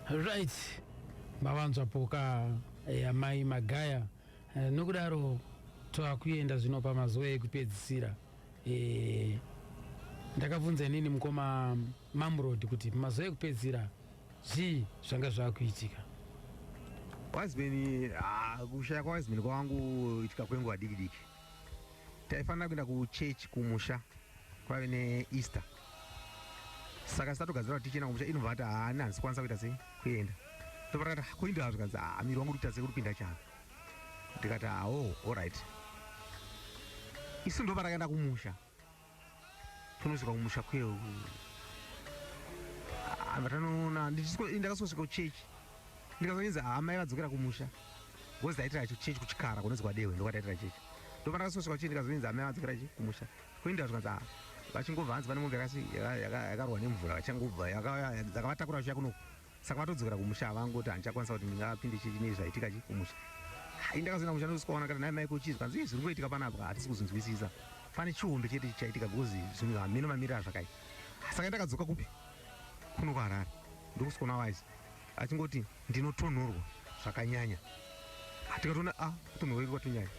Right, mavanzwa poka amai Magaya nokudaro twakuenda zvino pamazuva ekupedzisira. Ndakabvunza nini mukoma Mamrod kuti pamazuva ekupedzisira zvii zvanga zvakuitika. Wazibeni kushaya kwawazibeni kwangu itika kwenguva diki diki. Taifanira kuenda kuchechi kumusha kwave neEaster. Saka satogadzira kuti tichienda kumusha inobva ati haana handikwanisa kuita sei kuenda. Topata kuti kuinda zvikanzi miri wangu kuita sei kuripinda chana. Ndikati alright. Isu ndo patakaenda kumusha. Tunosvika kumusha kweo. Vatanoona ndakasvika kuchechi. Ndikazonzi amai vadzokera kumusha. Ngozi taitira chechi kuchikara kunonzi kwaDehwe ndokwataitira chechi. Ndopandakasvika kuchechi ndikazonzi amai vadzokera kumusha. Kuinda zvikanzi vachingobva hanzi vane mombe yakarwa nemvura vachangobva dzakavatakura zviya kuno. Saka vatodzokera kumusha vangoti handichakwanisa kuti ndingapinde chechi nezvaitika kumusha. Indakazoenda kumusha ndosvikaona kuti nai mai kuchizwa kanzi zviri kuitika panapa hatisi kuzvinzwisisa. Pane chiombe chete chaitika because zvinhu hamino mamirira zvakai. Saka ndakadzoka kupi kuno kwaHarare ndokusvikaona Wise achingoti ndinotonhorwa zvakanyanya. Tikatoona kutonhorwa kwatonyanya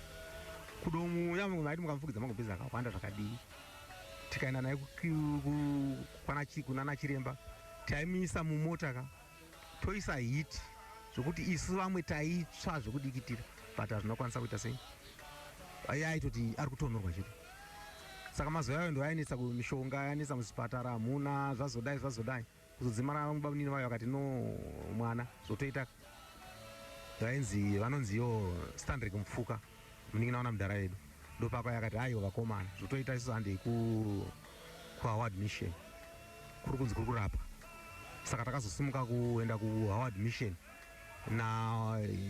kudomu yamwe maiti mukamufugidza mangobhezi akawanda zvakadii. Tikaenda naye kuna chiremba taimisa mumota toisa hiti zvokuti isu vamwe taitsva zvokudikitira but hazvinokwanisa kuita sei. Aitoti ari kutonhorwa chete. Saka mazuva ayo ndo ainetsa mishonga yanetsa muzvipatara hamuna zvazodai kuzodzimara babanini vayo vakati no mwana zvotoita zvainzi vanonziyo Standrick Mupfuka munin'ina Mudhara yedu ndopako yakati aiwa vakomana zvotoita isu handei kuHoward Mission kuri kunzi kuri kurapwa. Saka takazosimuka kuenda kuHoward Mission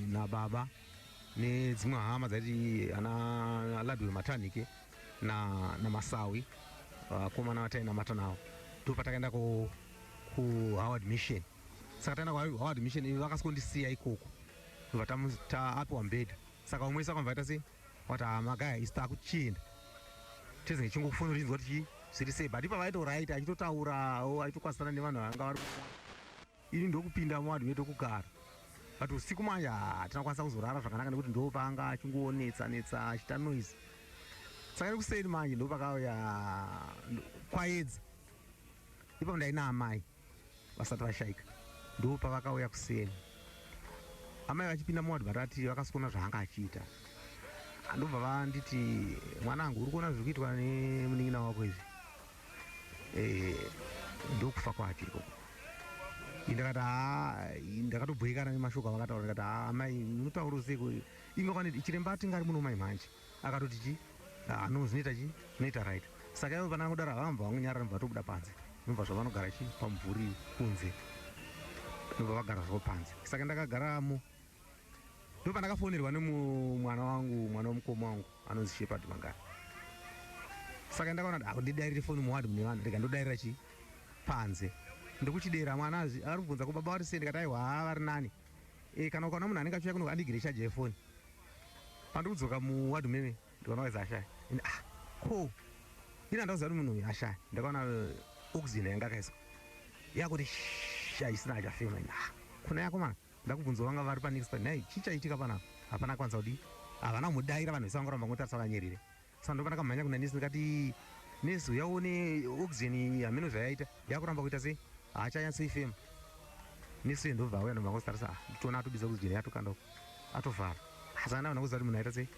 nababa nedzimwe hama dzaiti ana Ladwe Matanike namasawi vakomana vatainamata navo ndopatakaenda kuHoward Mission. Saka taenda kuHoward Mission vakasondisiya ikoko vatapiwa mbedha. Saka umwe sakamva ita sei wati Magaya isi takuchienda teze ngechingokufuna kuti kuti zviri sei but pavaitoraita achitotaura achitokwanisana nevanhu vanga vari ini ndokupinda muwadhi wedu kugara but usiku manje hatinakwanisa kuzorara zvakanaka nekuti ndopanga achingonetsa achita noise. Saka nekuseni manje ndopakauya kwaedza ipapo ndaina amai vasati vashaika ndopavakauya kuseni. Amai vachipinda muwadhi vatati vakasikuona zvaanga achiita ndobva vanditi mwanangu uri kuona zviri kuitwa nemunin'ina wako izvi ndokufa kwake ikoko. Ndakati ndakatobhuyikana nemashoko avakataura ndikati amai munotaura sei ingakwani chiremba atingari muno mai manje akatoti no zvinoita right. Saka ivo panangodaro havambva vangonyarara ndobva tobuda panze ndobva zvavanogara pamumvuri kunze ndobva vagara zvavo panze. Saka ndakagaramo ndopandakafonerwa nemwana wangu mwana womukoma wangu anonzi Shepard Mangara. Saka ndakaona ndidairire foni muwadhi mune vanhu ndika ndodairira panze ndokuchidera mwana ari kubvunza kubaba vari sei ndikati aiwa vari nani kana ukaona munhu anenge achiuya kuno andigire chaji yefoni. Pandikudzoka muwadhi mune ndikaona Wise ashaya ko ina ndakuziva kuti munhu uyu ashaya ndakaona oxygen yanga akaiswa yakuti isina achafema kuna yakomana ndakubvunza vanga vari panext nai chichaitika panapa hapana kwanisa kudi havana kumudaira vanhu vese vangoramba ngotarisa vanyerere. Saka ndopandakamhanya kuna nesi ndikati nesi uyaone oxygen hameno zvayaita yakuramba kuita sei haachanyatsoifema. Nesi ndobva auya ndobva ngotarisa nditoona atobisa oxygen yatokandako atovhara. Saka ndavana kuziva kuti munhu aita sei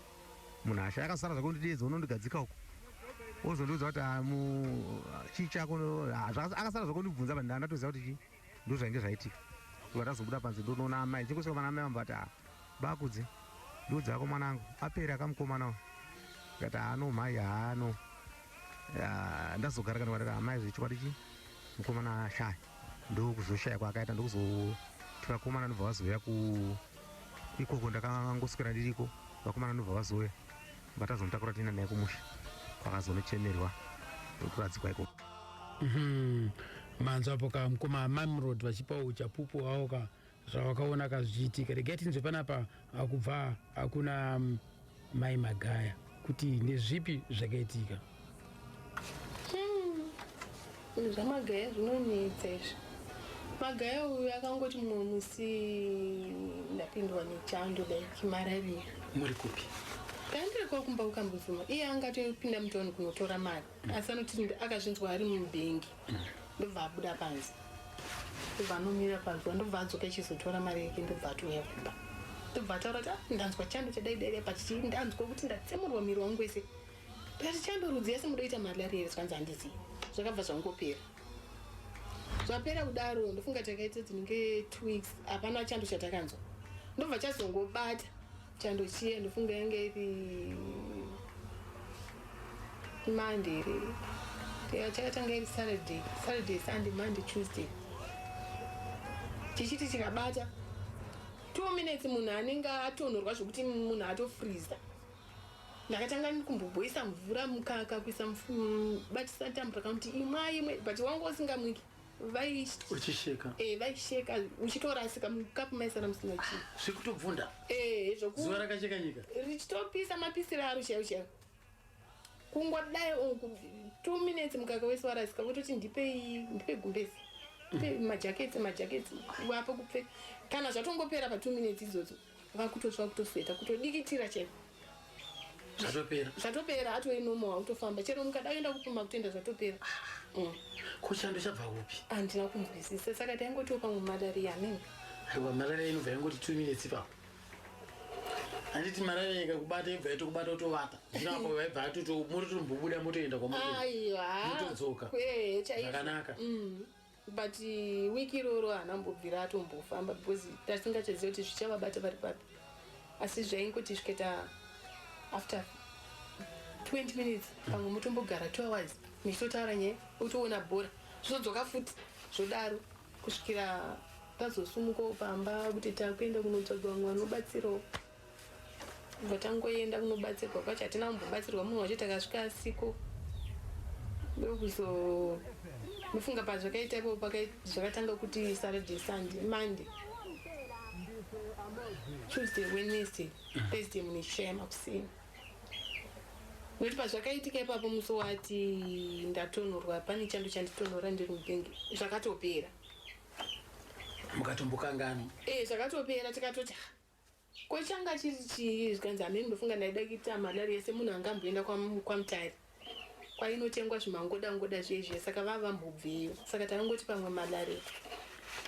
munhu ashaya akasara zvakondidedza unondigadzika uko ozondiudza kuti chii chako akasara zvakondibvunza but ndandatoziva kuti ndo zvainge zvaitika. Vatazobuda panze ndonoona amai chingosvika pana amai vambati bakudze ndodzako mwanangu aperi akamukomanawo ngati mhai haano ndazogara kana amai zvechikwadi mukomana ashaya ndokuzoshaya kwaakaita ndokuzotikakomana ndobva vazoya ikoko ndakangoswera ndiriko vakomana ndobva vazoya vatazomutakura tiina naye kumusha kwakazonochemerwa ndokuradzikwa ikoko. Manzwa poka mukoma Mamrod vachipawo uchapupu hwavo zvavakaona kazvichiitika. Regai tinzwe panapa akubva akuna mai Magaya kuti ndezvipi zvakaitika. Zvinhu zvaMagaya zvinonetsa izvi Magaya uyu akangoti mumwe musi ndapindwa nechando like malaria. Muri kupi? Ndandiri kwakumba ukambuzuma. Iye angatopinda mutoni kunotora mari. Asi anoti akazvinzwa ari mubhengi. Ndobva abuda panze. Ndobva anomira panze. Ndobva adzoka achizotora mari yake ndobva atouya kumba. Ndobva ataura kuti ndanzwa chando chadaidai pachichi ndanzwa kuti ndatsemurwa miri wangu wese. Ndati chando rudzi yese mudoita malaria ere zvanzi handizivi. Zvakabva zvangopera. Zvapera kudaro ndofunga takaita dzinenge 2 weeks hapana chando chatakanzwa. Ndobva chazongobata chando chiye ndofunga yange iri Monday iri. Chakatanga iri Saturday, Sunday, Monday, Tuesday. Chichiti chikabata 2 minutes munhu anenge atonhorwa zvokuti munhu atofreeza. Ndakatanga kumbobhoisa mvura mukaka kuisa batisa tambo akamuti imwe but wangu usingamwiki. Uchisheka. Vaisheka uchitorasika mukapu maisara musina chii. Zvikutobvunda. Zvoku. Zuva rakacheka nyika. Richitopisa mapisiro aro chaiwo. Kungodai 2 minutes mukaka wese warasika vototi ndipe gumbezi. Ndipe majaketi wapo kupfeka. Kana zvatongopera pa 2 minutes idzodzo vakutotsva kutosveta kutodikitira chaiwo. Zvatopera atoi normal autofamba chero mukadaenda kupima kutenda zvatopera. Kuchando chabva kupi? Handina kunzwisisa saka taingotopa malaria nini. Aiwa malaria inobva yangoti 2 minutes ipapo. Handiti malaria ikakubata ibva yatokubata utovata. Zvinapo vaibva atoto mutotombobuda motoenda kwamotenda. Aiwa. Motodzoka. Chaiwo. Zvakanaka. But wiki iroro hanambobvira atombofamba because tasingachaziva kuti zvichavabata vari papi. Asi zvaingoti sviketa after 20 minutes pamwe mutombogara 2 hours michitotaura nyaya utoona bhora zvozodzoka futi zvodaro kusvikira tazosumukawo pamba kuti takuenda kunotsvaga vamwe vanobatsirawo. Bva tangoenda kunobatsirwa kwacho hatina kumbobatsirwa munhu wacho takasvika asiko ndokuzo mufunga pazvakaitapo zvakatanga kuti Saturday, Sunday, Monday, Tuesday, Wednesday, Thursday munishaya makusini. Nokuti pazvakaitika ipapo musi wati ndatonhorwa pane chando chanditonhora ndiri mupengi zvakatopera. Mukatombokangana. Zvakatopera tikatoti kochanga chiri chii zvikanzi hamene ndofunga ndaida kuita malaria yese munhu angamboenda kwamutare kwainotengwa zvimangoda zvezve saka vambobveyo saka takangoti pamwe malaria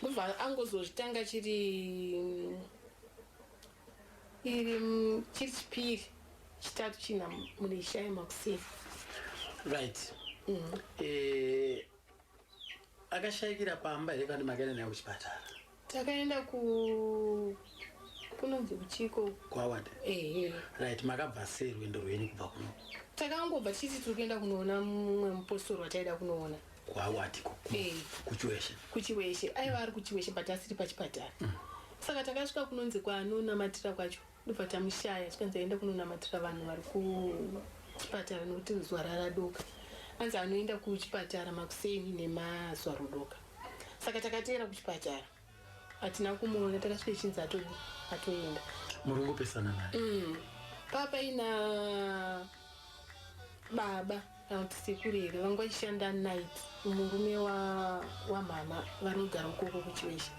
ndobva angozozvitanga chiri chipiri chitatu china munishaya makusini. Right. Akashayikira pamba here kana makaenda naye kuchipatara? Takaenda kunonzi kuchiko kwaward. Right, makabva sei rwendo rwenyu kubva kuno? Takangobva tichiti tiri kuenda kunoona mumwe mupostori wataida kunoona kwaward kuchiweshe aiva ari kuchiweshe but asiri pachipatara. Saka takasvika kunonzi kwaanonamatira kwacho ndobva tamushaya tikanzaenda kunonamatira vanhu vari kuchipatara nokuti zuva raradoka anzi anoenda kuchipatara makuseni nemazuva rodoka. Saka takateera kuchipatara hatina kumuona takasvika ichinzi atoenda. Murongopesana naye? Papaina baba kana kuti sekuru here vanga vachishanda night murume wamama vanogara ukoko kuchiweshe.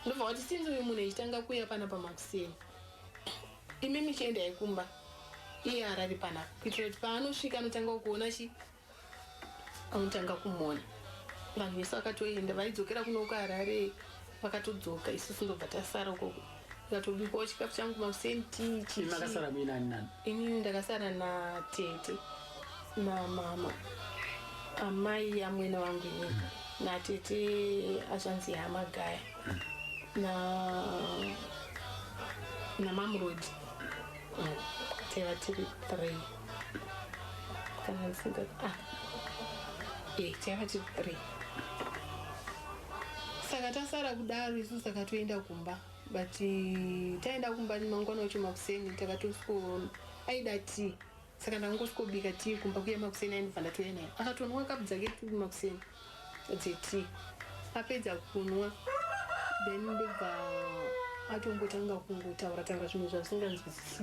Ndobva kuti sinzi uyu munhu achitanga kuuya pana pamakuseni imi michiendai kumba iye arari panapa kuitira kuti paanosvika anotanga kuona anotanga kumuona. Vanhu vese vakatoenda vaidzokera kuno kuHarare vakatodzoka isusu ndobva tasara ukoko ikatobikwawo chikafu changu makuseni tii. Makasara muinani nani? Inini ndakasara natete namama amai amwena wangu inini natete achanzi Hamagaya namamurodi taiva tiri 3 kana ndisinga taiva tiri 3. Saka tasara kudaro isusu saka toenda kumba but taenda kumba mangwana wacho makuseni takatosiko aida tii saka ndangosvikobika tii kumba kuya makuseni aindibva ndatoya naye akatonwa kapu dzake tu makuseni dzetii apedza kunwa then ndobva atongotanga kungotaura tanga zvinhu zvasinganzwisisi.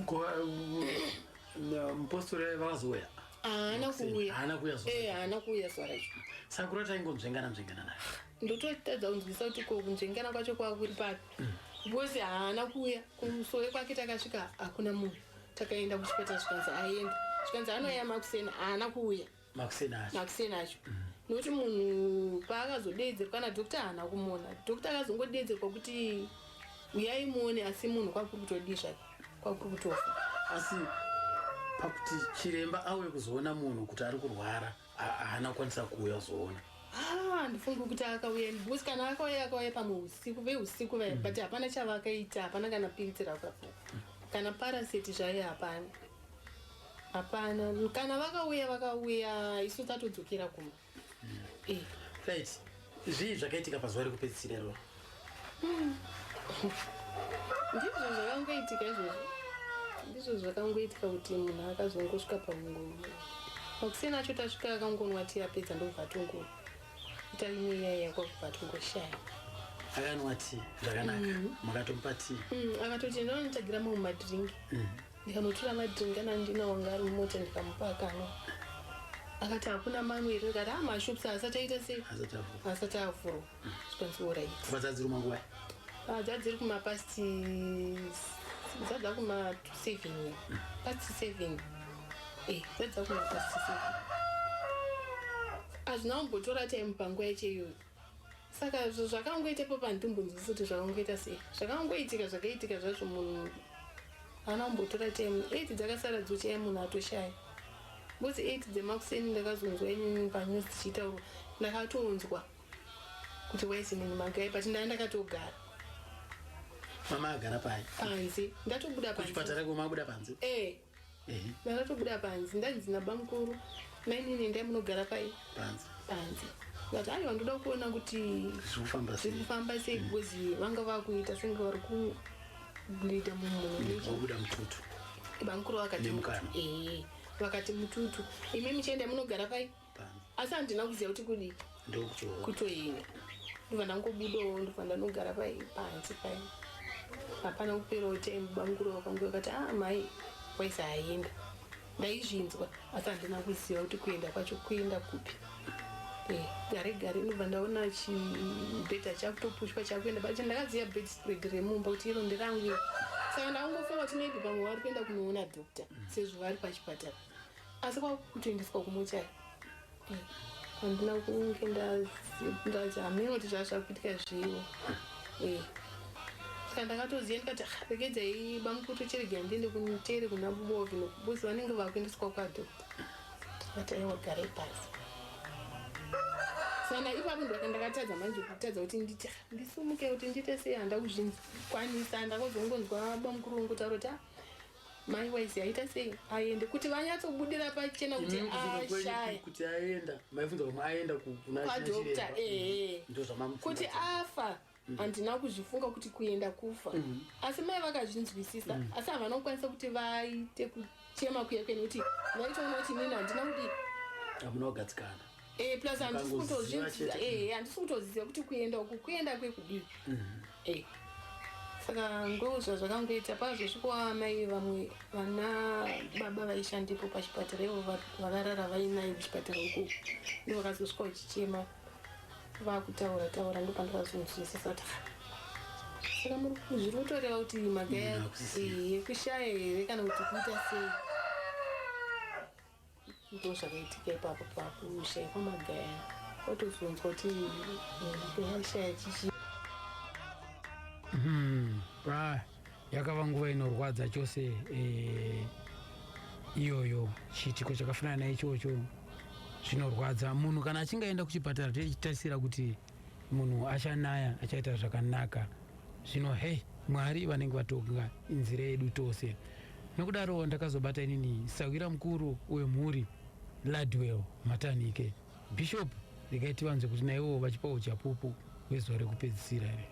Mupostori vakazoya? Haana kuuya. Haana kuuya zuva? Haana kuuya zuva racho. Saka kurati aingonzvengana naye? ndototadza kunzwisa kuti ko kunzvengana kwacho kwakuri papi because haana kuuya kumusoro kwake takasvika hakuna munhu takaenda kuchipatara zvikanzi aenda zvikanzi anoya makusena haana kuuya makusena acho nokuti munhu paakazodedzerwa nadhokta haana kumuona dhokta akazongodedzerwa kuti uyai muone asi munhu kwakuri kutodi zvake kwakuri kutofa asi pakuti chiremba auye kuzoona munhu kuti ari kurwara haana kukwanisa kuuya kuzoona ndifunga kuti akauya because kana akauya pamwe usiku veusiku vaya but hapana chavakaita hapana kana piritsi rakafa kana parasiti zvayo hapana kana vakauya isu tatodzokera kumba right zvii zvakaitika pazuva rekupedzisira iroro ndizvo zvakangoitika izvozvo ndizvo zvakangoitika kuti munhu akazongosvika pakusena acho tasvika akangonwa tiyapedza ndobva tongo ita imwe iyaya kwakubva tongoshaya akanwa tii zvakanaka makatomupa tii akatoti ndinonitagira mamwe madhiringi ndikanotora madhiringi kana ndina wanga ari mumota ndikamupa akanwa akati hakuna mamwe here akati mashupsa asati aita sei asati avhurwa zvikwanisi orit dzadziri manguva dzadziri kumapasti dzadza kuma7 pasti 7 dzadza kumapasti 7 hazvina kumbotora time panguva yacho iyoyo saka zvakangoitepo pandimbonzwisi kuti zvakangoita sei zvakangoitika zvakaitika zvacho munhu haana kumbotora time 8 dzakasara dzochaya munhu atoshaya because 8 dzemakuseni ndakazonzwa inini panews dzichitaurwa ndakatonzwa kuti waizinini magai but ndaa ndakatogara mama agara pai panze ndatobuda kuchipatara kwemabuda panze ndakatobuda panze ndanzi nabamukuru nainini ndai munogara pai panze ngati aiwa ndoda kuona kuti zvirikufamba sei because vanga vakuita senge vari kuita munhuobuda mututu bamukuru vakati mututu imi michenda munogara pai asi handina kuziva kuti kudi kutoina ndobva ndangobudawo ndobva ndanogara pai panze pai hapana kuperawo time bamukuru vakangu vakati mai waisa aenda ndaizvinzwa asi handina kuziva kuti kuenda kwacho kuenda kupi gare ndobva ndaona chibhedha chakutopushwa chakuenda bacho ndakaziva bedspread remumba kuti iro nderangu saka ndakangofunga kuti maybe pamwe vari kuenda kunoona dhokta sezvo vari pachipatara asi kwakutoendeswa kumochari handina kunge ndazi hamene kuti zvazvakuitika zviwo saka ndakatoziva ndikati rekedzai bamukuru cherega ndiende kutere kuna bubovi nokubusi vanenge vakuendeswa kwadhokta ati aiwa garai pasi sana ipapo ndakatadza manje kutadza kuti ndisumuke kuti ndiite sei handa kuzvikwanisa ndakozongonzwa bamukuru vangu kutaura kuti mai waisi aita sei aende kuti vanyatsobudira pachena kuti ashaya kuti aenda maibvunza kumwe aenda kwadhokta kuti afa handina kuzvifunga kuti kuenda kufa asi mai vakazvinzwisisa asi havana kukwanisa kuti vaite kuchema kuya kwene kuti vaitoona kuti nini handina kudi hamuna kugadzikana plus handisi kutoziva kuti kuenda uku kuenda kwekudii saka ndozva zvakangoita pazosvikawa mai vamwe vana baba vaishandipo pachipatara ivo vakarara vainayo kuchipatara uku ndo vakazosvika uchichema vakutaura ndopandakazonzwisisa saka zviri kutoreva kuti magaya yekushaya here kana kuti kuita sei ndo zvakaitika ipapo pakushaya kwamagaya otozonzwa kuti yashaya chichi yakava nguva inorwadza chose iyoyo chiitiko chakafanana naichocho zvinorwadza munhu kana achinge aenda kuchipatara tichitarisira kuti munhu achanaya achaita zvakanaka zvino mwari vanenge vatonga inzira yedu tose nokudaro ndakazobata inini sawira mukuru wemhuri Ladwell Matanike Bishop rikaiti vanze kuti naivo vachipawo chapupu wezuva rekupedzisira here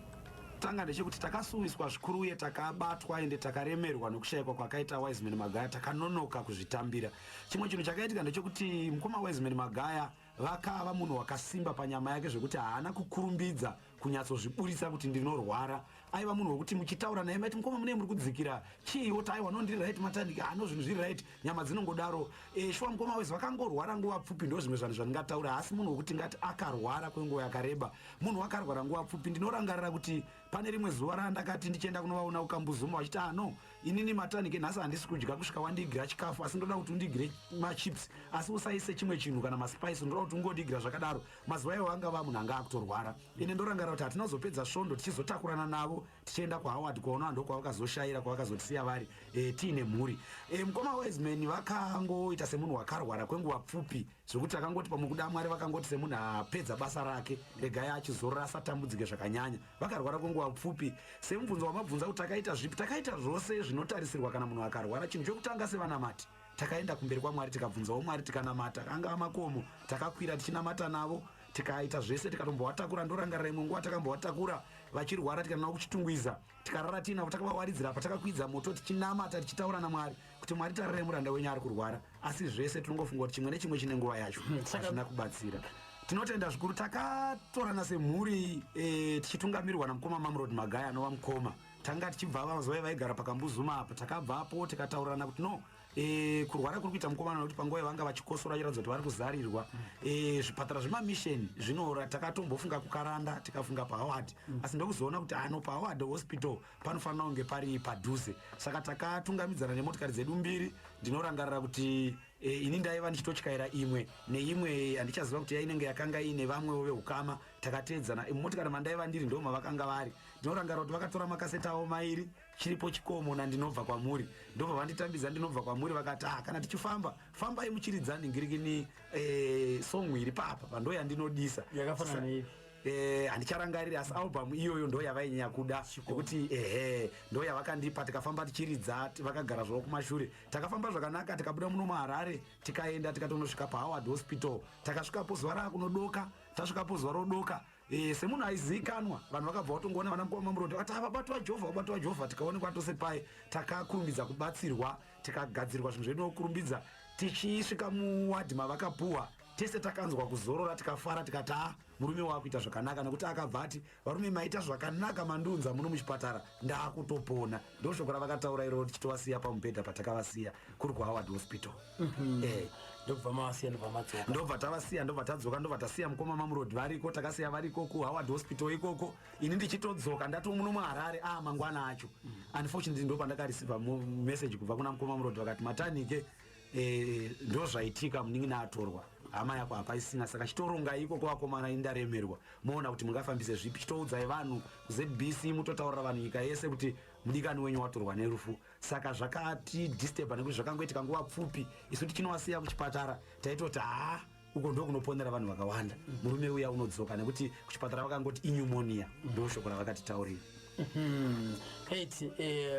tanga ndechekuti takasuwiswa zvikuru uye takabatwa ende takaremerwa nokushayikwa kwakaita Wiseman Magaya takanonoka kuzvitambira. Chimwe chinhu chakaitika ndechekuti mukoma Wiseman Magaya vakava munhu wakasimba panyama yake zvekuti haana kukurumbidza kunyatsozviburisa kuti ndinorwara. Aiva munhu wekuti muchitaura naye maiti mukoma mune muri kudzikira chii, woti aiwa no ndiri right mataniki ano zvinhu zviri right, nyama dzinongodaro. Shuwa mukoma wezi vakangorwara nguva pfupi, ndo zvimwe zvanhu zvandingataura. Asi munhu wekuti ngati akarwara kwenguva yakareba, munhu akarwara nguva pfupi, ndinorangarira kuti pane rimwe zuva randakati ndichienda kunovaona ukambuzuma vachiti no inini mataniki nhasi handisi kudya kusvika wandiigira chikafu, asi ndoda kuti undigire machips asi usaise chimwe chinhu kana maspice, ndoda kuti ungodigira zvakadaro. Mazuva iwo anga va munhu anga akutorwara. Ine ndorangarira kuti hatina kuzopedza svondo tichizotakurana navo tichienda kwaHoward kuona ndo kwavakazoshaira kwavakazotisiya vari tiine mhuri. Mukoma Wiseman vakangoita semunhu wakarwara kwenguva pfupi zvokuti akangoti pamukuda Mwari vakangoti semunhu apedza basa rake regai achizorora asatambudzike zvakanyanya. Vakarwara kwenguva pfupi. Semubvunzo wamabvunza kuti takaita zvipi, takaita zvose zvinotarisirwa kana munhu akarwara. Chinhu chokutanga sevanamati takaenda kumberi kwaMwari tikabvunzawo Mwari tikanamata, angava makomo takakwira tichinamata navo, tikaita zvese tikatombovatakura. Ndorangarira imwe nguva takambovatakura vachirwara tikanao kuchitungwiza, tikarara tinavo takavawaridzira patakakwidza moto tichinamata tichitaura naMwari kuti Mwari tarirai muranda wenyu ari kurwara. Asi zvese tinongofunga kuti chimwe nechimwe chine nguva yacho, hazvina kubatsira. Tinotenda zvikuru. Takatorana semhuri tichitungamirirwa namukoma Mamrod Magaya anova mukoma. Tanga tichibva mazuva vaigara pakambuzuma apa, takabvapo tikataurana kuti no kurwara kuri kuita mukomana nokuti panguva vanga vachikosora chiratidza kuti vari kuzarirwa. Zvipatara zvemamisheni zvinora takatombofunga kukaranda tikafunga paHoward, asi ndokuzoona kuti ano paHoward hospital panofanira kunge pari padhuze. Saka takatungamidzana nemotikari dzedu mbiri. Ndinorangarira kuti ini ndaiva ndichitotyaira imwe neimwe handichaziva kuti yainenge yakanga ine vamwewo veukama. Takateedzana motikari mandaiva ndiri ndo mavakanga vari. Ndinorangarira kuti vakatora makaseti avo mairi chiripo chikomo nandinobva kwamuri, ndobva vanditambidza ndinobva kwamuri. Vakati kana tichifamba fambai muchiridza ningirikini song iri papa pando yandinodisa yakafanana neiyi. Handicharangariri asi album iyoyo ndo yavainyanya kuda nekuti ndo yavakandipa. Tikafamba tichiridza, vakagara zvavo kumashure. Takafamba zvakanaka tikabuda muno muHarare tikaenda tikatonosvika paHoward hospital. Takasvikapo zuva rakunodoka, tasvikapo zuva rodoka. Semunhu aizivikanwa, vanhu vakabva vatongoona vana mukoma Mamrod vakati vabatwa Jehovha, vabatwa Jehovha. Tikaonekwa tose pai, takakurumbidza kubatsirwa, tikagadzirwa zvinhu zvedu nokurumbidza. Tichisvika muwadhi mavakapuhwa tese takanzwa kuzorora, tikafara tikati murume wakuita zvakanaka, nekuti akabva ati varume maita zvakanaka mandunza muno muchipatara ndakutopona. Ndo shoko ravakataura iroro tichitovasiya pamubhedha patakavasiya kuri kuHoward hospital. Ndobva mavasiya ndobva madzoka. Ndobva tavasiya ndobva tadzoka, ndobva tasiya mukoma Mamrod variko, takasiya variko kuHoward hospital ikoko. Ini ndichitodzoka ndati muno muHarare mangwana acho. Unfortunately ndo pandakareceiva message kubva kuna mukoma Mamrod vakati matanike ndo zvaitika munin'ina atorwa, hama yako hapaisina. Saka chitoronga ikoko vakomana indaremerwa, moona kuti mungafambise zvipi. Chitoudzai vanhu kuZBC mutotaurira vanhu nyika yese kuti mudikani wenyu watorwa nerufu. Saka zvakati disturba nekuti zvakangoitika nguva pfupi. Isu tichinovasiya kuchipatara taitoti uko ndo kunoponera vanhu vakawanda. Murume uya unodzoka nekuti kuchipatara vakangoti inyumonia. Ndo shoko ravakatitaurira.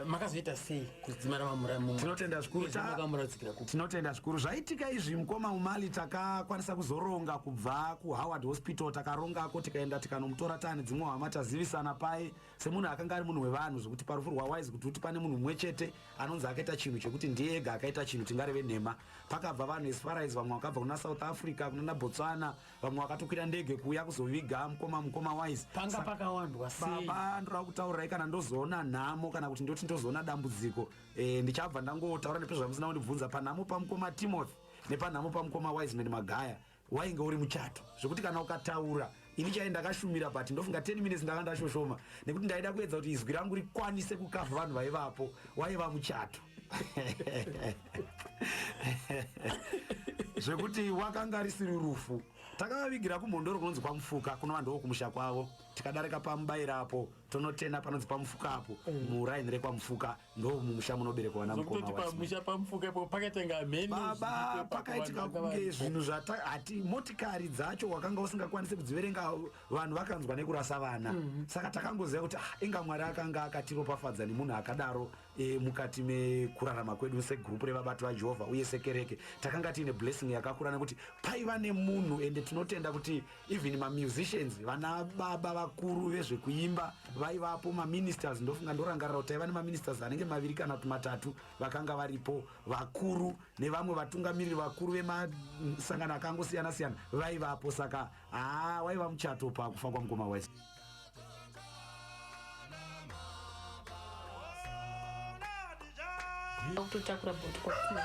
Makazoita sei kudzimara mamuramu? Tinotenda zvikuru. Tinotenda zvikuru. Zvaitika izvi mukoma Umali takakwanisa kuzoronga kubva kuHoward hospital. Takarongako tikaenda tikanomutora tane dzimwe hama tazivisana pai semunhu akanga ari munhu wevanhu zvokuti parufu rwaWise kuti pane munhu mumwe chete anonzi akaita chinhu chekuti ndiye ega akaita chinhu tingareve nhema. Pakabva vanhu as far as vamwe vakabva kuna South Africa, kuna Botswana, vamwe vakatokwira ndege kuuya kuzoviga mukoma Wise. Panga pakawandwa sei? Baba ndora kutaurirai kana ndozoona nhamo kana kuti ndoti ndozoona dambudziko ndichabva ndangotaura nepezvamusina kundibvunza panhamo pamukoma Timothy nepanhamo pamukoma Wiseman Magaya wainge uri muchato zvokuti kana ukataura ini chai ndakashumira but ndofunga 10 minutes ndakanda shoshoma nekuti ndaida kuedza kuti izwi rangu rikwanise kukavha vanhu vaivapo. Waiva muchato zvekuti wakanga risiri rufu. Takavavigira kumhondoro kunonzi kwaMufuka kuno vanhu vokumusha kwavo. Tikadarika pamubayirapo tonotena panonzi paMufuka apo muraini rekwaMufuka ndo mumusha munoberekwa vana mukoma Wise. Pamusha paMufuka ipo pakaitenga mheni baba pakaitika kunge zvinhu zvati motikari dzacho wakanga usingakwanisi kudziverenga vanhu vakanzwa nekurasa vana. Saka takangoziva kuti inga Mwari akanga akatiropafadza nemunhu akadaro mukati mekurarama kwedu segrupu revabati vaJehovha uye sekereke. Takanga tiine blessing yakakura nekuti paiva nemunhu ende tinotenda kuti even mamusicians vana baba vakuru vezvekuimba vaivapo, maministers. Ndofunga ndorangarira kuti taiva nemaministers anenge 2 kana 3 vakanga varipo vakuru nevamwe vatungamiriri vakuru vemasangano akangosiyana siyana vaivapo. Saka waiva muchato pakufa kwamukoma Wise. akutotakura bhoti kwakuna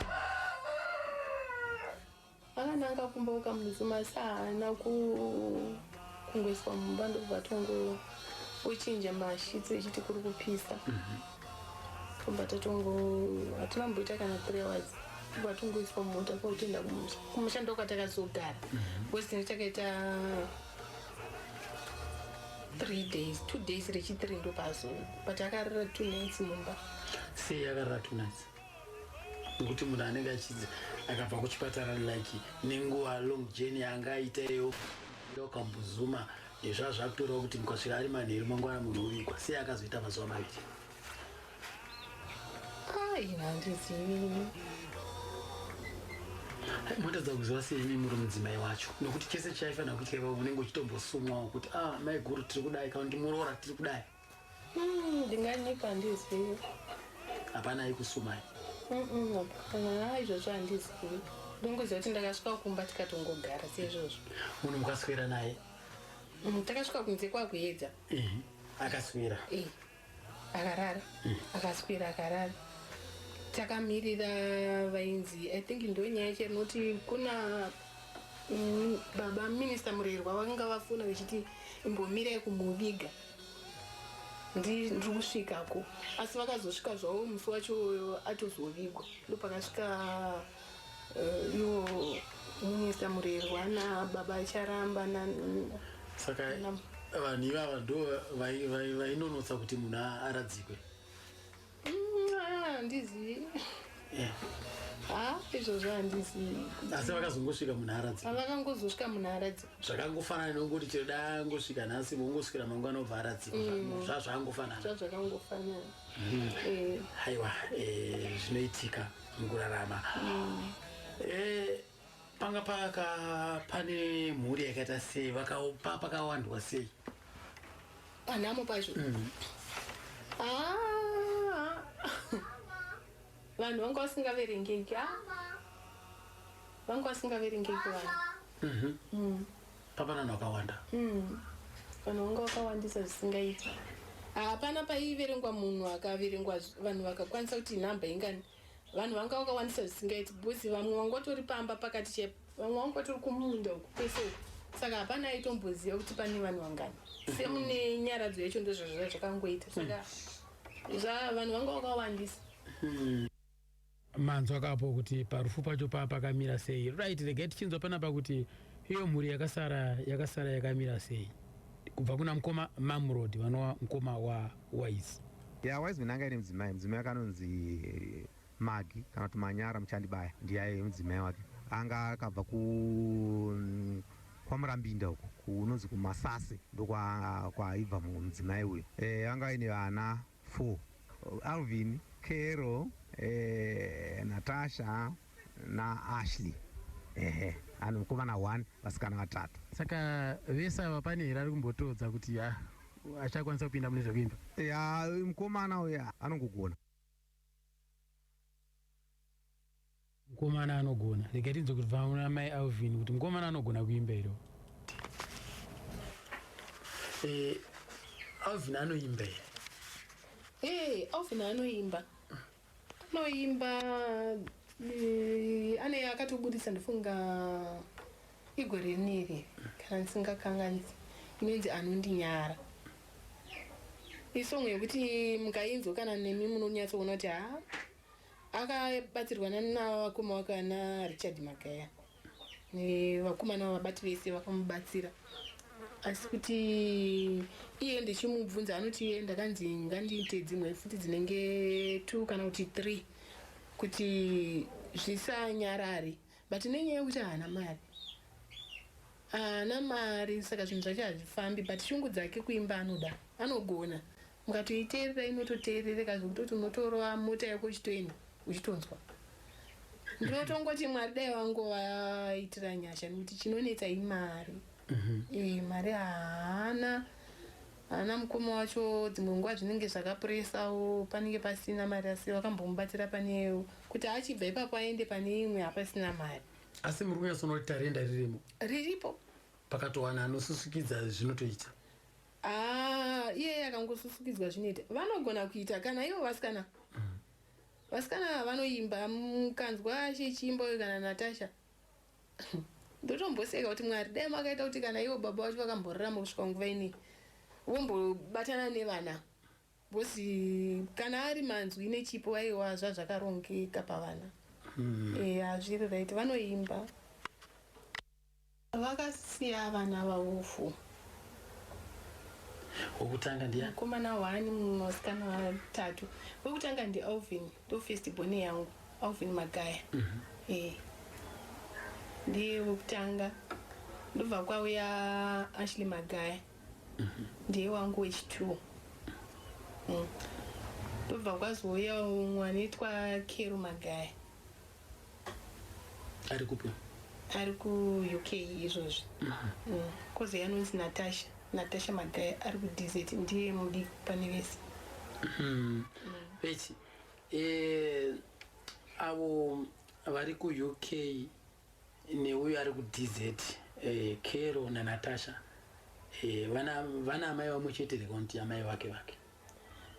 akananga kumbauka muzima saana kungoiswa mumba ndobva uchinja mashitsi echiti kuri kupisa tobva hatina mboita kana 3 hours tobva tongoiswa mumota kwautenda kumusha ndokatakazogara bcause tinenge takaita 3 days 2 days rechi3 ndopazoona but akarara 2 nights mumba. sei akarara 2 nights? Nokuti munhu anenge achidzi akabva kuchipatara like nenguva long journey anga aitayo ukambozuma izva zvakutorawo kuti mukasvika ari manheru mangwana munhu uvigwa. Sei akazoita mazuva maviri? Ina handizivi. Motadza kuziva sei imi muri mudzimai wacho? Nokuti chese chaifanira kuitika ipapo unenge uchitombosumwawo kuti mai guru tiri kudai kana kuti muroora tiri kudai. Ndinganipa handizivi. Hapana aikusumai? Hapana, izvozvo handizivi. Ndinongoziva kuti ndakasvika kumba tikatongogara seizvozvo. Munhu mukaswera naye? Takasvika kunze kwakuedza. Akaswera? Akarara. Akaswera akarara. Takamirira vainzi I think ndo nyaya yacho inoti kuna baba minista murerwa vakanga vafuna vachiti imbomirai kumuviga ndiri kusvikako, asi vakazosvika zvavo musi wacho atozovigwa. Ndo pakasvika iwo minista murerwa nababa acharamba saka vanhu ivava ndo vainonotsa kuti munhu aradzikwe. Handizivi. Izvozvo handizivi. Asi vakazongosvika munhu aradzikwa? Vakangozosvika munhu aradzikwa. Zvakangofanana nekuti chero da angosvika nhasi mongosvikira mangwana obva aradzikwa. Zvazvangofanana. Zvazvakangofanana. Haiwa, zvinoitika mukurarama. Panga pane mhuri yakaita sei? Pakawandwa sei? Panhamo pacho? Vanhu vanga vasingaverengeki. Vanga vasingaverengeki vanhu. Papananhu vakawanda. Vanhu vanga vakawandisa zvisingaiti. Hapana paiverengwa munhu akaverengwa vanhu vakakwanisa kuti nhamba ingani. Vanhu vanga vakawandisa zvisingaiti bcause vamwe vangotori pamba pakati chepo, vamwe vangotori kumunda uku kwese uku. Saka hapana aitomboziva kuti pane vanhu vangani. Semune nyaradzo yacho ndozvazvo zvakangoita. Saka vanhu vanga vakawandisa. Manzwa kapo kuti parufu pacho pakamira sei. Right, regai tichinzwa panapa kuti iyo mhuri yakasara yakamira sei. Kubva kuna mukoma Mamrod vanova mukoma waWise. Wise minanga ine mudzimai akanonzi Magi kana kuti Manyara Muchandibaya ndiye mudzimai wake. Anga akabva kwaMurambinda uko kunonzi kuMasase ndokwaibva mudzimai uyu. Anga ine vana 4, Alvin, Carol, Natasha na Ashley. Ano mukomana 1 vasikana 3. Saka vese ava pane here ari kumbotodza kuti achakwanisa kupinda mune zvekuimba. Mukomana uya anongogona. Mukomana anogona. Regai tinzwe kuti vana mai Alvin kuti mukomana anogona kuimba here. Alvin anoimba here? Alvin anoimba. Ane akatobudisa ndifunga igore rineri kana ndisingakanganisi inonzi Anondinyara. Isongo yekuti mukainzwa kana nemi munonyatsoona kuti akabatsirwana navakoma wake ana Richard Magaya nevakomana vabati vese vakamubatsira. Asi kuti iye ndichimubvunza anoti ndakanzi ngandiite dzimwe futi dzinenge 2 kana kuti 3 kuti zvisanyarare, but nenyaya yekuti haana mari saka zvinhu zvacho hazvifambi, but shungu dzake kuimba anogona. Mukatoiteerera inototeerereka zvekutoti unotorwa mota yako uchitoenda uchitonzwa. Ndinotongoti Mwari dai vangovaitira nyasha nekuti chinonetsa imari. Mari haana mukoma wacho dzimwe nguva zvinenge zvakapuresawo panenge pasina mari, asi vakambomubatsira panewo kuti achibva ipapo aende pane imwe hapasina mari. Asi muri kunyatsona kuti tarenda riripo pakatowana anosusukidza zvinotoita. Iye akangosusukidzwa zvinoita vanogona kuita kana ivo vasikana vasikana vanoimba mukanzwa achichimba uyo kana Natasha ndotomboseka kuti Mwari dai makaita kuti kana ivo baba vacho vakamborarama kusvika nguva inei vombobatana nevana bosi kana ari manzwi nechipo vaivazva zvakarongeka pavana hazviri right vanoimba vakasiya vana vaufu wokutanga ndiya mukomana 1 vasikana 3 wekutanga ndiAlvin ndo first born yangu Alvin Magaya ndiye wekutanga ndobva kwauya Ashley Magaya ndiye wangu wechi2 ndobva kwazouya umwe anoitwa Kero Magaya ari kupi ari ku-UK izvozvi kozi anonzi Natasha Magaya ari ku-DZ ndiye mudiki pane vese peti avo vari ku-UK neuyo ari ku-DZ Kero naNatasha vana amai vamwe chete rekonti amai vake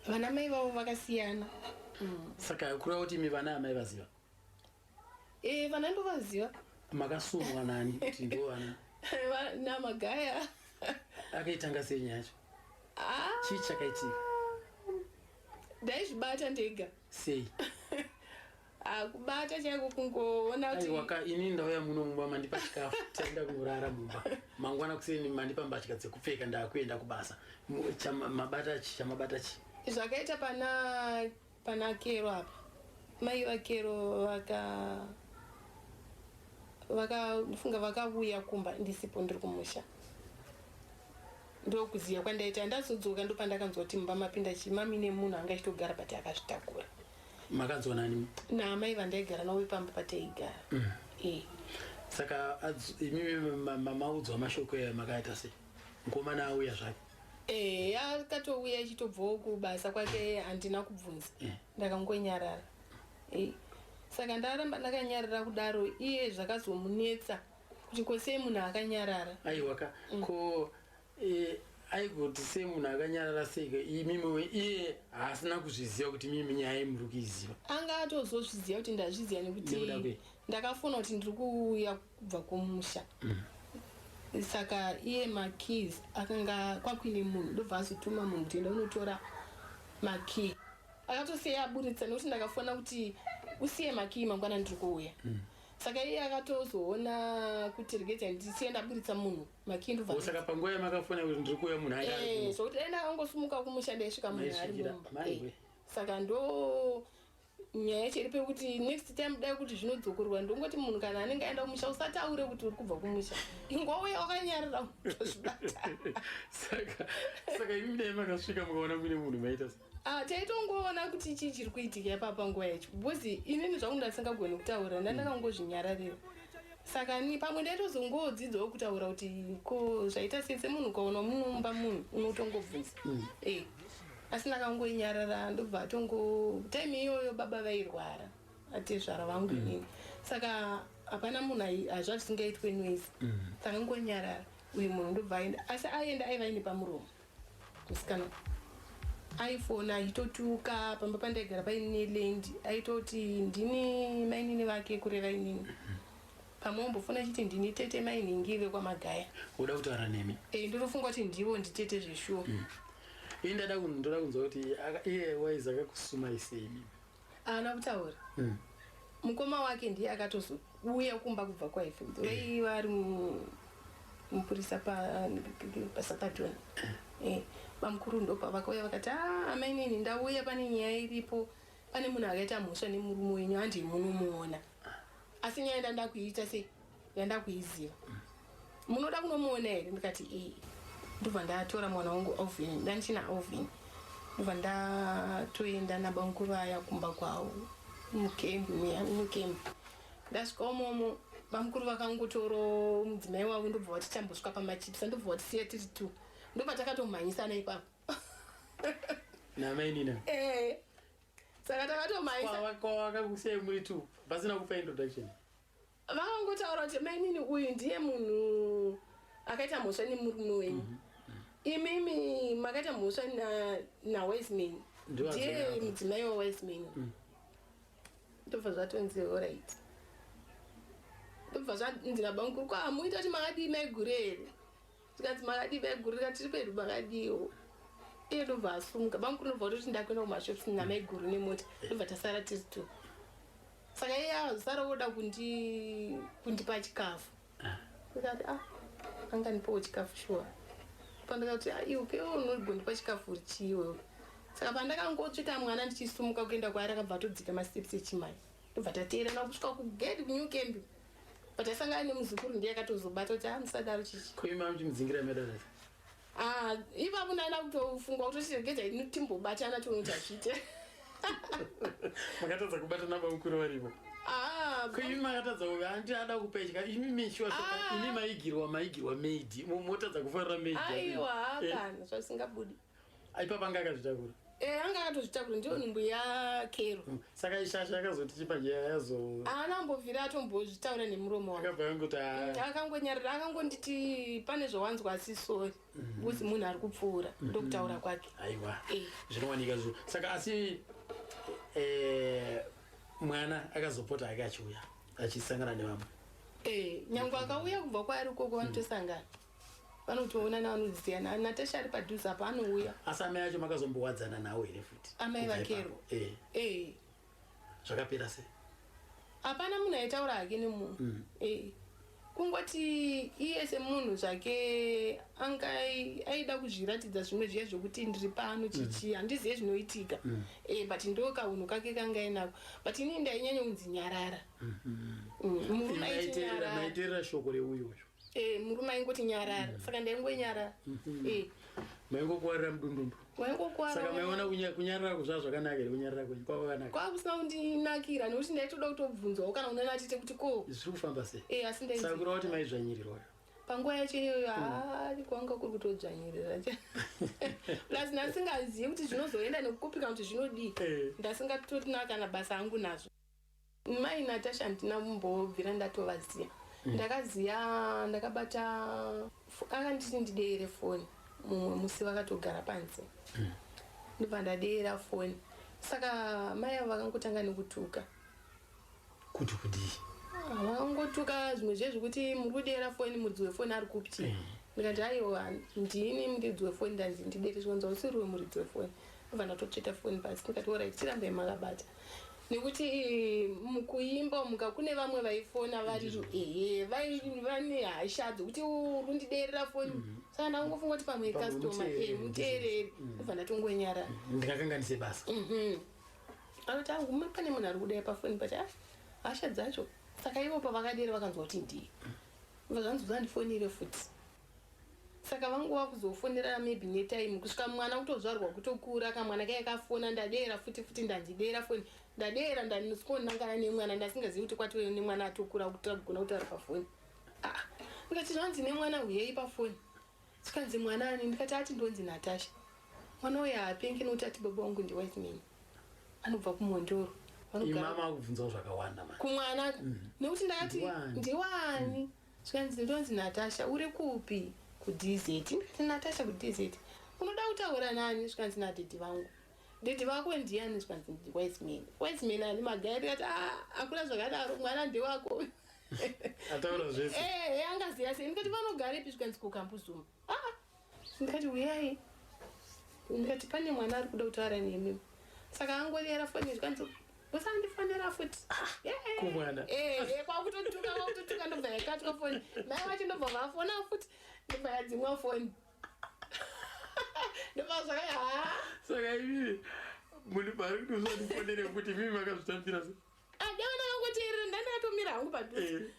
vana mai vavo vakasiyana saka kureva kuti imi vana amai vaziva vana ndovaziva makasumwa nani kuti ndo vana naMagaya akaitanga sei nyacho chii chakaitika ndaizvibata ndega sei kubata chaiko kungoona kuti waka ini ndauya muno mumba mandipa chikafu taenda kunorara mumba mangwana kuseni mandipa mbatya dzekupfeka ndakuenda kubasa chamabata chi zvakaita pana Kero apa mai vaKero vakafunga vakauya kumba ndisipo ndiri kumusha ndokuziya kwandaita ndazodzoka ndopandakanzwa kuti mumba mapinda chimami nemunhu anga achitogara pati akazvitakura makanzwa nani naamai vandaigara navo pamba pataigara saka imimi mamaudzwa mashoko makaita sei mukomana auya zvake akatouya achitobvawo kubasa kwake handina kubvunza ndakangonyarara saka ndaramba ndakanyarara kudaro iye zvakazomunetsa kuti ko sei munhu akanyarara aiwaka ko aigoti sei munhu akanyarara seika imimi iye haasina kuzviziva kuti mimi nyaya muri kuiziva anga atozozviziva kuti ndazviziva nekuti ndakafona kuti ndiri kuuya kubva kumusha saka iye makeys akanga kwakuine munhu ndobva azotuma munhu kutoenda unotora makey akatosiya aburitsa nekuti ndakafona kuti usiye makey mangwana ndiri kuuya saka iye akatozoona kuti regeta ndisienda aburitsa munhu makey ndobva saka panguva yamakafona kuti ndiri kuuya munhu zvokuti dai ndakangosumuka kumusha ndaisvika munhu ari mumba saka ndo nyaya yacho iri pekuti next time dai kuti zvinodzokorwa ndongoti munhu kana anenge aenda kumusha usataure kuti uri kubva kumusha ingouya wakanyarara kutozvibata saka imi dai makasvika mukaona muine munhu maita taitongoona kuti chii chiri kuitika ipapa nguva yacho bcause inini zvangu ndasingagoni kutaura ndandakangozvinyararira saka ni pamwe ndaitozongodzidzawo kutaura kuti ko zvaita sese munhu ukaona munomba munhu unotongobvunza asi ndakangoinyarara ndobva time iyoyo baba vairwara atezvara vangu inini saka hapana munhu hazvavisingaitwe nwezi takangonyarara uyu munhu ndobva aenda asi aenda aiva ine pamuromo musikana aifona aitotuka pamba pandaigara paine lendi aitoti ndini mainini vake kureva inini pamwe ombofona chiti ndini tete mainingi vekwaMagaya uda kutaura nemi ndinofunga kuti ndivo nditete zveshuwa ndoda kunzwa kuti iye waizi akakusuma isemi ana kutaura mukoma wake ndiye akatozouya kumba kubva kwaife vaiva ari mupurisa paSapadoni bamukuru ndopa vakauya vakati amainini ndauya pane nyaya iripo pane munhu akaita mhosva nemurume wenyu handi munomuona asi nyaya ndanda kuiita sei yanda kuiziva munoda kunomuona here ndikati ndobva ndatora mwana wangu Alvin ndandichina Alvin ndobva ndatoenda nabamukuru aya kumba kwawo mukembi ndasvika umomo bamukuru vakangotoro mudzimai wavo ndobva vati tambosvika pamachipisa ndobva vatisiya tiri 2 ndobva takatomhanyisana ipapo namainina saka takatomhanyisawakakusiyai muri 2 pasina kupa introduction vakangotaura kuti mainini uyu ndiye munhu akaita mhosva nemurume wenyu imimi makaita mhosva naWiseman ndiye mudzimai waWiseman ndobva zvatonzi alright. Ndobva zvanzi nabamukuru kwamuita kuti makadii maiguru here. Tikanzi makadii maiguru tikati tiri pedu makadiiwo. Iye ndobva asumuka. Bamukuru ndobva kuti ndakwenda kumashops namaiguru nemota. Ndobva tasara tiri tu. Saka iye azosara oda kundipa chikafu. Ndikati anganipawo chikafu shuwa. Pandakati iwe unogondipa chikafu chiwe. Saka pandakangotsvika mwana ndichisumuka kuenda kwaari akabva atodzika masteps echimai. Ndobva tateerana kusvika kugate kuNew Camp. Patasangana nemuzukuru ndiye akatozobata kuti musadaro chichi. Kuima muchimudzingira medalati. Ipapo ndaenda kutofunga kuti regai timbobatana toita zvite. Makatadza kubatana bamukuru varipo. Kuimi makatadza kuti handada kupedya. Imi meshuwa saka imi maigirwa maid. Motadza kufarira maid. Aiwa hapana zvasingabudi. Aipa panga akazvitakura. Anga akatozvitakura ndiyo nhumbu yakero. Saka ishasha akazoti chipanje yazo. Anambovhira atombozvitaura nemuromo wake. Akabva yanguti akangonyarira akangonditi pane zvawanzwa asi sorry. Uzi munhu ari kupfuura ndokutaura kwake. Aiwa. Zvinowanika zvo. Saka asi mwana akazopota akachiuya achisangana nevamwe. Nyangwe akauya kubva kwaari koko vanotosangana. Vanotoona navanodziyana. Natasha ari padhuze apa anouya. Asi amai acho makazombowadzana nawo here futi? Amai vakero. Zvakapera sei? Hapana munhu aitaura hake nemunhu. Kungoti iye semunhu zvake anga aida kuzviratidza zvimwe zviya zvokuti ndiri pano chichi handizive zvinoitika. But ndo kaunhu kake kanga ainako. But ini ndainyanya kunzi nyarara. Murume aiti nyarara. Maiterera shoko reuyoyo. Murume aingoti nyarara. Saka ndaingonyarara. Maingokuwarira mudundundu. Waingokuwarira. Saka maiona kunyarara kuzva zvakanaka here kunyarara kwenyu kwakanaka. Kwakusina kundinakira nekuti ndaitoda kutobvunzwawo kana unena atite kuti ko. Zviri kufamba sei? Asi ndaiti. Saka kureva kuti maizvanyirirwa. Panguva yacho iyoyo kwanga kuri kutodzvanyirira. Plus ndasingazivi kuti zvinozoenda nekukupika kuti zvinodii. Ndasingatorina kana basa angu nazvo. Mai Natasha ndina mumbobvira ndatovaziya. Ndakaziya ndakabata akanditi ndideyere foni. Mumwe musi vakatogara panze. Ndobva ndadeyera foni. Saka mai avo vakangotanga nekutuka. Kuti kudii? Vakangotuka zvimwe zvezvokuti muri kudeyera foni muridzi wefoni ari kupi. Ndikati aiwa ndini muridzi wefoni ndanzi ndidere zvonza usiriwe muridzi wefoni. Ndobva ndatotsveta foni pasi ndikati orai tirambe makabata. Nekuti mukuimba muka kune vamwe vaifona vari vane hasha dzokuti urundiderera foni. Saka ndangofunga kuti pamwe customer muteereri. Ndobva ndatongonyarara. Ndikakanganise basa. Anoti angu pane munhu ari kudai pafoni pati hasha dzacho. Saka ivo pavakadera vakanzwa kuti ndii. Ndobva zvanzi uzandifonire futi. Saka vanguva kuzofonera maybe netime kusvika mwana kutozvarwa kutokura kamwana kaya kafona ndadera futi ndanjidera foni. Ndadera ndaniskonangana nemwana ndasingazivi kuti kwatove nemwana atokura kutagona kuti ari pafoni. Ndikati zvanzi nemwana uyei pafoni. Tikanzi mwana ani ndikati ati ndonzi Natasha. Mwana uyu haapengi nokuti ati baba wangu ndiWiseman. Anobva kuMondoro. Imama akubvunzawo zvakawanda mani. Kumwana nekuti ndakati ndiwani. Tikanzi ndonzi Natasha uri kupi? KuDZ. Ndikati Natasha kuDZ. Unoda kutaura nani? Tikanzi nadhidhi vangu. Dhidhi vako ndiani? Tikanzi ndiWiseman. Wiseman ani magaya tikati akura zvakadaro mwana ndewako. Ataura zvese. Angaziya sei. Ndikati vanogarepi? Tikanzi kuKambuzuma. Ndikati uyai. Ndikati pane mwana ari kuda kutaura nemi. Saka angorera foni tikanzi usandifonera futi. Kumwana. Kwakutotuka ndobva yakatwa foni. Mai vacho ndobva vafona futi. Ndobva yadzimwa foni. Ndobva zvakaya. Saka ivi munhu pari kuti usandifonere kuti mimi makazvitambira sei? Ndaona vangoteerera ndandakatomira hangu padhuze.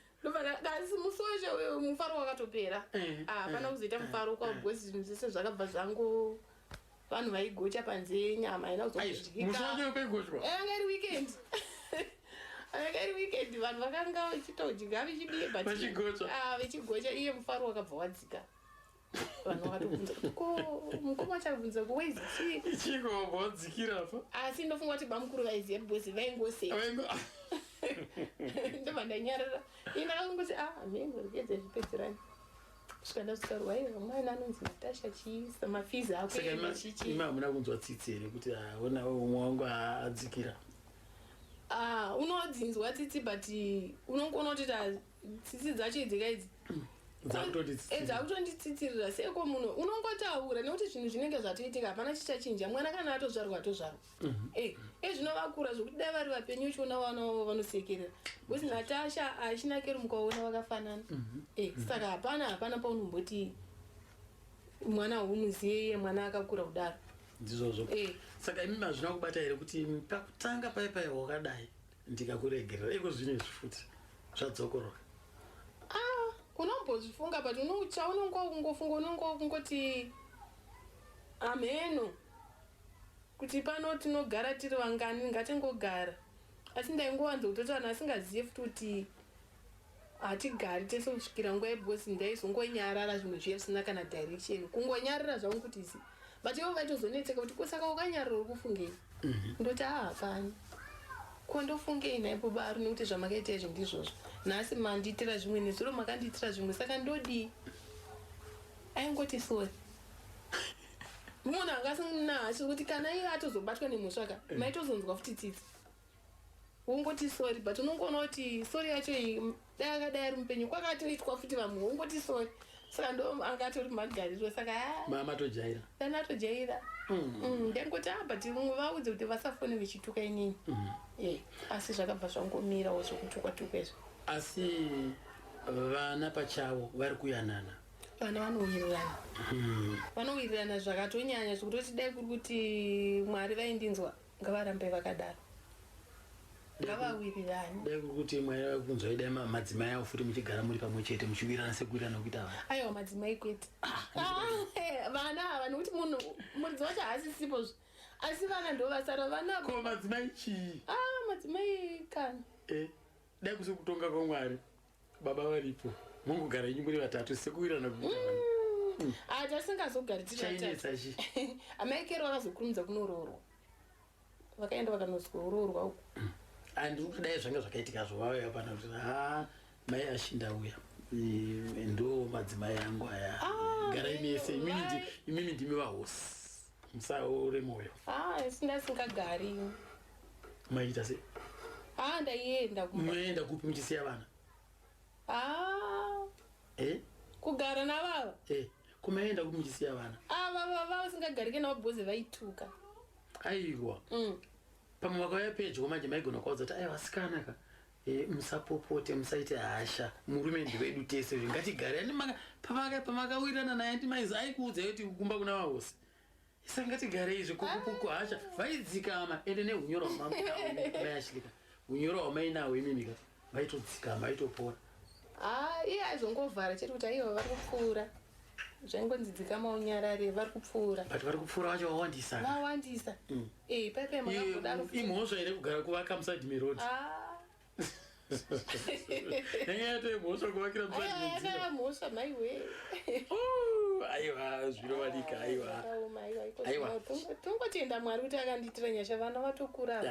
Asi musi wacho mufaro wakatopera. Hapana kuzoita mufaro kwabhozi zvinhu zvese zvakabva zvangu. Vanhu vaigocha panze nyama haina kuzodyika. Musi wacho kwaigochwa? Anga iri weekend. Anga iri weekend vanhu vakanga vachitodya vichibiba. Vachigocha? Vachigocha iye mufaro wakabva wadzika. Vanhu vakatobvunza kuti ko mukoma achabvunza kuwezi chii? Chiko wabva wadzikira pa? Asi ndofunga kuti bamukuru vaiziva bhozi vaingosei. Ndobva ndanyarara. Ndakangoti mhengo rekedza zvipedzerani. Kusvika ndazvitarwa mwana anonzi Natasha chiisa mafizi ako chichi. Ima hamuna kunzwa tsitsi here kuti ona umwe wangu adzikira? unodzinzwa tsitsi but unongona kuti tsitsi dzacho idzika idzi dzakutonditsitsirira seko munhu unongotaura nekuti zvinhu zvinenge zvatoitika hapana chichachinja mwana kana atozvarwa atozvarwa zvinovakura zvokuti dai vari vapenyu uchiona vana vavo vanosekerera usi natasha hachina kerumuka waona vakafanana saka hapana paunomboti mwana haunoziye iye mwana akakura kudaro ndizvozvo saka imi mazvina kubata here kuti pakutanga paipai wakadai ndikakuregerera iko zvinezvi futi zvadzokoroka unombozvifunga but chaunongofunga unongoti amheno kuti pano tinogara tiri vangani ngatingogara asi ndaingowanza kutoti vanhu asingazive futi kuti hatigari tese kusvikira nguva yebosi ndaizongonyarara zvimwe zviye zvisina kana direction kungonyarara zvangu kuti zi but ivo vaitozonetseka kuti kusaka ukanyarara uri kufungei ndoti hapana kondofungei naipo baro nekuti zvamakaita izvo ndizvozvo nhasi mandiitira zvimwe nezuro makandiitira zvimwe saka ndodii aingoti sori munhu angasinahasho kuti kana iye atozobatwa nemhosvaka maitozonzwa futi tsitsi ungoti sori but unongoona kuti sori yacho dai akadai ari mupenyu kwakatoitwa futi vamwe ungoti sori saka ndo angatori magariro saka matojaira danatojaira ndangoti but vaudze kuti vasafone vechituka inini asi zvakabva zvangomirawo zvokutukwa-tukwa izvo asi vana pachavo vari kuyanana vana vanowirirana zvakatonyanya zvokutoti dai kuri kuti mwari vaindinzwa ngavarambe vakadaro ngavawirirane dai kuri kuti mwari vakunzwai dai madzimai avo futi muchigara muri pamwe chete muchiwirirana sekuwirirana kuita vana aiwa madzimai kwete vana ava nekuti munhu muridzi wacho haasisipozvo asi vana ndo vasara vana ko madzimai chii madzimai kana dai kusi kutonga kwamwari baba varipo mungogara inyu muri vatatu sekuwirirana kuita vana tasingazogari chainetsachi amaikero vakazokurumidza kunoroorwa vakaenda vakanozoroorwa uku handiri kuti dai zvanga zvakaitika zvovauya pana kuti mai ashinda uya ndo madzimai angu aya gara imese imimi ndimi vahosi musaure moyo esi ndasingagari maita se ndaienda munoenda kupi muchisiya vana kugara navava kumaenda kupi muchisiya vana vava vasingagarike navabhozi vaituka aiwa pamwe makauya pedyo manje maigona kuvaudza kuti vasikana ka musapopote musaite hasha murume ndivedu tese ngatigare pamakawirirana naye ndimaizi aikuudza kuti kukumba kuna vahosi saka ngatigarei zvekuhasha vaidzikama ende neunyoro hwamaashilika unyoro hwamainawo imimika vaitodzikama vaitopora iye aizongovhara chete kuti aiwa vari kupfuura zvaingonzidzikama unyarare vari kupfuura but vari kupfuura vacho vawandisa paipai makambodaro imhosva here kugara kuvaka musadhimi road yanga yatoimhosva kuvakira musadhimimhosva maiwe aiwa zvinovanika aiwa tongotenda mwari kuti akandiitira nyasha vana vatokura